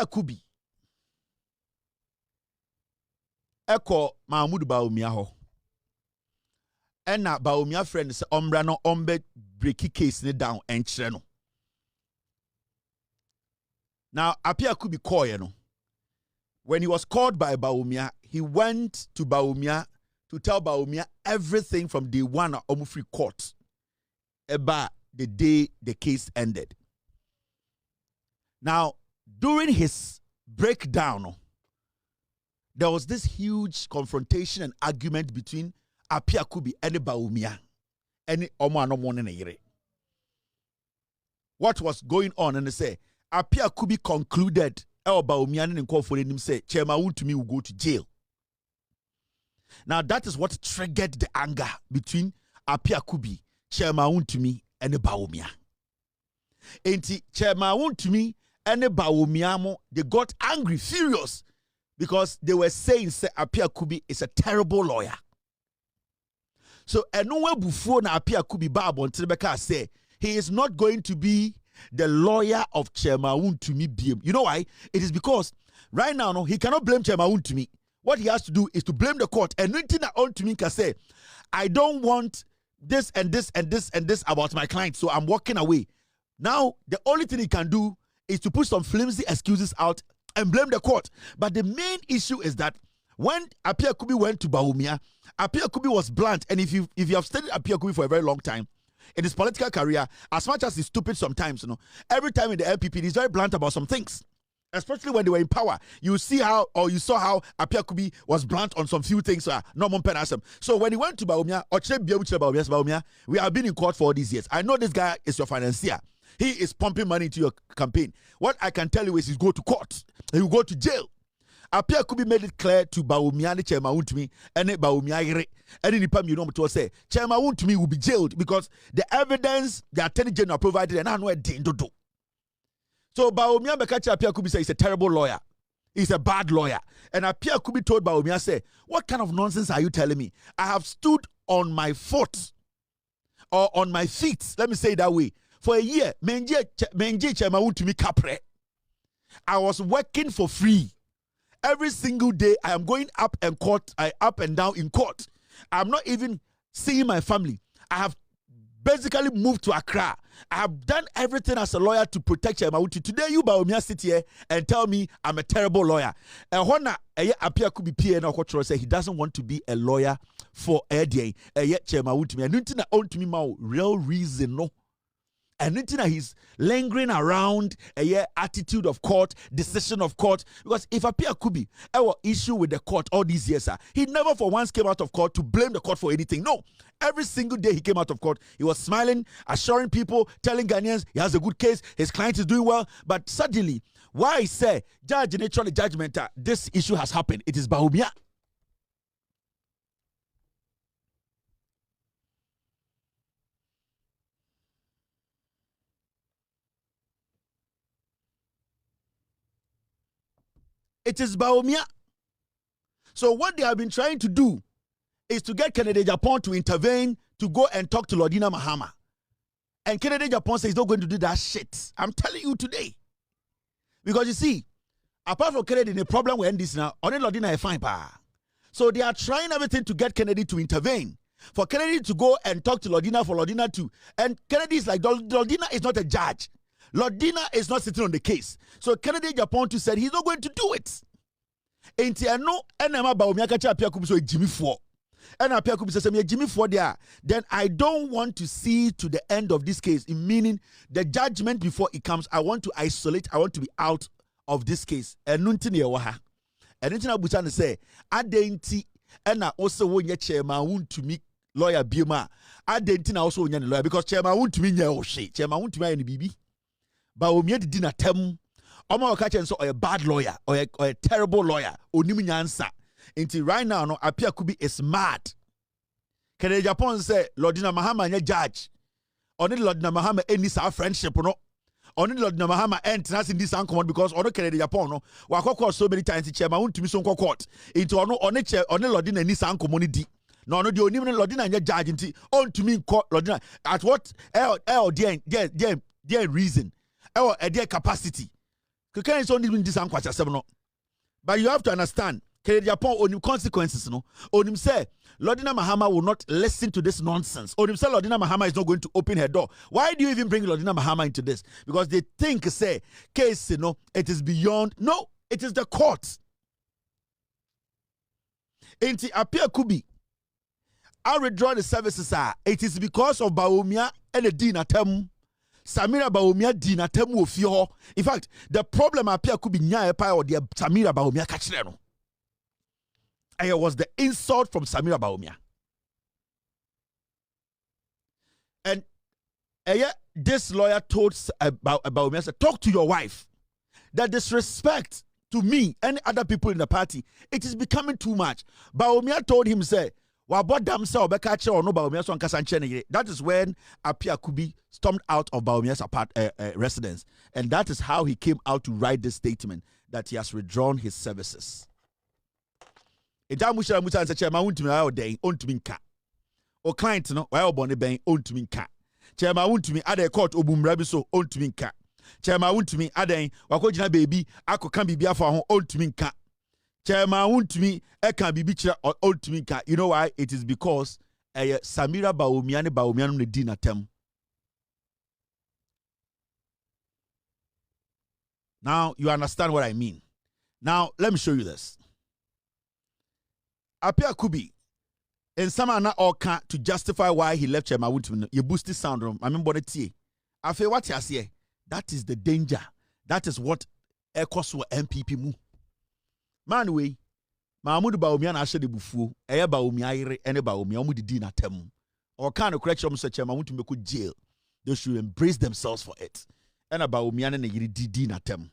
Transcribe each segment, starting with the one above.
Appiah Kubi Eko Mahmoud Bawumia ho. Ena Bawumia friend se ombra no ombe breaki case ni down and no. Now Appiah Kubi call you know. When he was called by Bawumia, he went to Bawumia to tell Bawumia everything from day one of Omufri court about the day the case ended. Now, during his breakdown, there was this huge confrontation and argument between Appiah Kubi and Bawumia. What was going on? And they say, Appiah Kubi concluded, Bawumia and call for him say, Chairman Wontumi will go to jail. Now, that is what triggered the anger between Appiah Kubi, Chairman Wontumi, and Bawumia. And Chairman Wontumi and Bawumia, they got angry, furious, because they were saying, say, Appiah Kubi is a terrible lawyer. So, Enunwe before na Appiah Kubi Babo Ntibeka say, he is not going to be the lawyer of Chairman Wontumi BM. You know why? It is because right now, no, he cannot blame Chairman Wontumi. What he has to do is to blame the court. And nothing that Wontumi can say, I don't want this and this and this and this about my client, so I'm walking away. Now, the only thing he can do is to put some flimsy excuses out and blame the court. But the main issue is that when Appiah Kubi went to Bawumia, Appiah Kubi was blunt. And if you have studied Appiah Kubi for a very long time, in his political career, as much as he's stupid sometimes, you know, every time in the LPP, he's very blunt about some things. Especially when they were in power. You saw how Appiah Kubi was blunt on some few things. So when he went to Bawumia, we have been in court for all these years. I know this guy is your financier. He is pumping money into your campaign. What I can tell you is he's go to court. He will go to jail. Appiah Kubi made it clear to Bawumia and Chairman Wontumi and Bawumia and in the to say Chairman Wontumi will be jailed because the evidence the Attorney General provided and I know it didn't do. So Bawumia Bekachi Appiah Kubi say he's a terrible lawyer. He's a bad lawyer. And Appiah Kubi told Bawumia, say, what kind of nonsense are you telling me? I have stood on my foot or on my feet. Let me say it that way. For a year, Menje Chairman Wontumi Capre. I was working for free. Every single day, I am going up and down in court. I'm not even seeing my family. I have basically moved to Accra. I have done everything as a lawyer to protect Chairman Wontumi. Today, you Bawumia sit here and tell me I'm a terrible lawyer. And when Appiah Kubi PA say he doesn't want to be a lawyer for Chairman Wontumi. And nothing that Wontumi ma real reason no. And nothing that he's lingering around attitude of court, decision of court. Because if Appiah Kubi ever issue with the court all these years, he never for once came out of court to blame the court for anything. No. Every single day he came out of court, he was smiling, assuring people, telling Ghanaians he has a good case, his client is doing well. But suddenly, why I say, judge naturally judgment, this issue has happened. It is Bawumia. It is Bawumia. So what they have been trying to do is to get Kennedy Japan to intervene to go and talk to Lordina Mahama. And Kennedy Japan says he's not going to do that shit. I'm telling you today. Because you see, apart from Kennedy, the problem with this now, only Lordina is fine. So they are trying everything to get Kennedy to intervene. For Kennedy to go and talk to Lordina, for Lordina to. And Kennedy is like, Lordina is not a judge. Lordina is not sitting on the case. So Kennedy Japan said he's not going to do it. And Jimmy 4. And Appiah Kubi says, Jimmy 4 there. Then I don't want to see to the end of this case. Meaning the judgment before it comes, I want to isolate, I want to be out of this case. And nothing here waha. And nothing I butan say, Adenti, and I also want your Chairman Wontumi lawyer Bima. Adenti also want your lawyer because Chairman Wontumi oh shit. Chairman Wontumi and the BB. Bawumia did not tell him, Omo Okachen so a bad lawyer or a terrible lawyer. Onimi nyansa. Until right now, no Appiah Kubi is mad. Kennedy Japan say Lordina Mahama nye judge. Only Lordina Mahama any sa friendship no. Only Lordina Mahama enters in this uncommon because ono Kennedy Japan no. Wakoko so many times Chairman Wontumi so court. Into ono Lordina any sa uncommon di. No the only Lordina nye judge until on to me court Lordina at what dear reason. Or a dear capacity Keken is only this and no. But you have to understand, Japan on consequences, no. On him say, Lordina Mahama will not listen to this nonsense. On him say, Lordina Mahama is not going to open her door. Why do you even bring Lordina Mahama into this? Because they think, say, case, you know, it is beyond. No, it is the court. Enti Appiah Kubi, I withdraw the services. It is because of Bawumia and the Dean Atem. Samira Bawumia Dina Temu Ofio. In fact, the problem Appiah Kubi nya epa or the Samira Bawumia kachireno. And it was the insult from Samira Bawumia. And this lawyer told Bawumia, said, talk to your wife. That disrespect to me and other people in the party, it is becoming too much. Bawumia told him, say, that is when Appiah Kubi stormed out of Bawumia's residence. And that is how he came out to write this statement that he has withdrawn his services. O client no why obone ben ontumi nka. Chairman Wontumi ade court obumrabi so ontumi nka. Chairman Wontumi aden wakogina baby akoka bibia fa ho ontumi nka. Chairman Wontumi eka bibi kira ontumi nka. You know why? It is because Samira Bawumia ne Bawumia no di natem. Now you understand what I mean. Now let me show you this. Appiah Kubi and some are not all can to justify why he left Chairman Wontumi. You boost the sound room. I remember the tea. I feel what you say. That is the danger. That is what echoes for MPP move. Man way, Mahmoud Bawumia na ashe de bufu. Eye Bawumia ire ene Bawumia omu di na temu. Or kind of correction say Chairman Wontumi go jail. They should embrace themselves for it. Ene Bawumia ne yiri di na temu.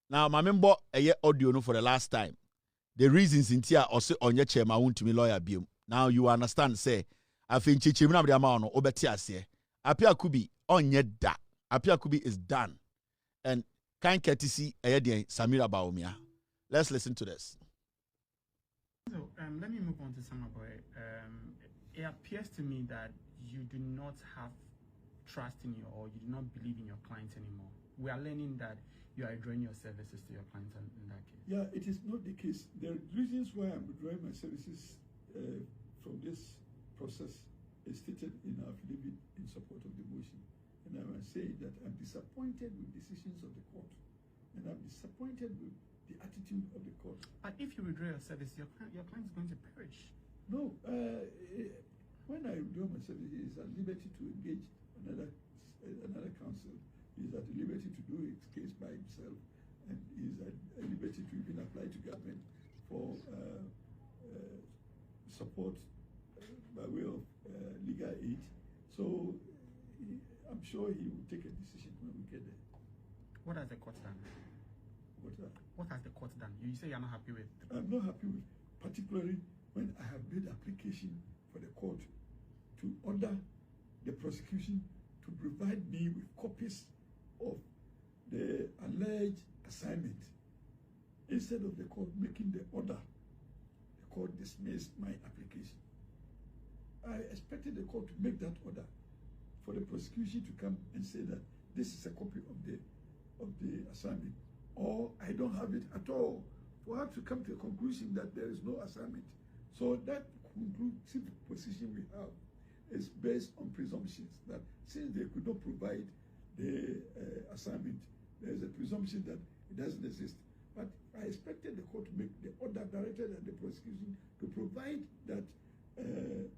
Now, my member eye audio no for the last time. The reasons in here also on your Chairman Wontumi lawyer biom. Now you understand say afi nchichiri na bia ma no obeti ase. Appiah Kubi onye da. Appiah Kubi is done. And kind courtesy Samira Bawumia. Let's listen to this. So let me move on to some about it. It appears to me that you do not have trust in your, or you do not believe in your clients anymore. We are learning that you are withdrawing your services to your clients in that case. Yeah, it is not the case. There are reasons why I'm withdrawing my services from this process is stated in our affidavit in support of the motion. And I must say that I'm disappointed with decisions of the court. And I'm disappointed with the attitude of the court. But if you withdraw your service, your client is going to perish. No, when I withdraw my service, he is at liberty to engage another counsel. He is at liberty to do his case by himself, and he is at liberty to even apply to government for support by way of legal aid. So I'm sure he will take a decision when we get there. What has the court done? What has the court done? You say you're not happy with? I'm not happy with, particularly when I have made application for the court to order the prosecution to provide me with copies of the alleged assignment. Instead of the court making the order, the court dismissed my application. I expected the court to make that order for the prosecution to come and say that this is a copy of the assignment, or I don't have it at all, for her to come to a conclusion that there is no assignment. So that conclusive position we have is based on presumptions that since they could not provide the assignment, there is a presumption that it doesn't exist. But I expected the court to make the order directed at the prosecution to provide that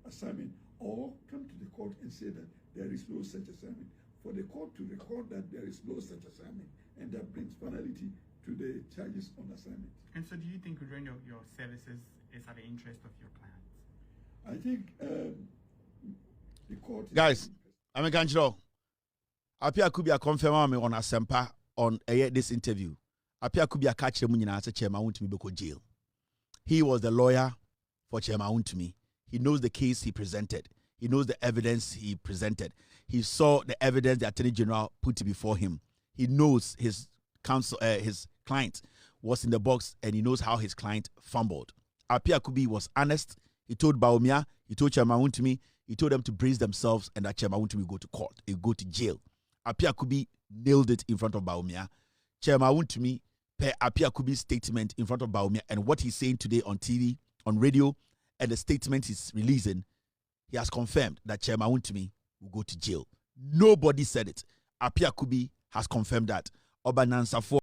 assignment, or come to the court and say that there is no such assignment. For the court to record that there is no such assignment, and that brings finality to the charges on assignment. And so do you think withdrawing your services is at the interest of your clients? I think the court... Guys, I'm going to Appiah Kubi confirm me on Asempa on this interview. Appiah Kubi catch him when Chairman Wontumi go jail. He was the lawyer for Chairman Wontumi. He knows the case he presented. He knows the evidence he presented. He saw the evidence the Attorney General put before him. He knows his counsel, his client was in the box, and he knows how his client fumbled. Appiah Kubi was honest. He told Bawumia, he told Chairman Wontumi, he told them to brace themselves and that Chairman Wontumi go to court, he go to jail. Appiah Kubi nailed it in front of Bawumia. Chairman Wontumi, per Appiah Kubi's statement in front of Bawumia and what he's saying today on TV, on radio, and the statement he's releasing, he has confirmed that Chairman Wontumi will go to jail. Nobody said it. Appiah Kubi has confirmed that. Obanansa for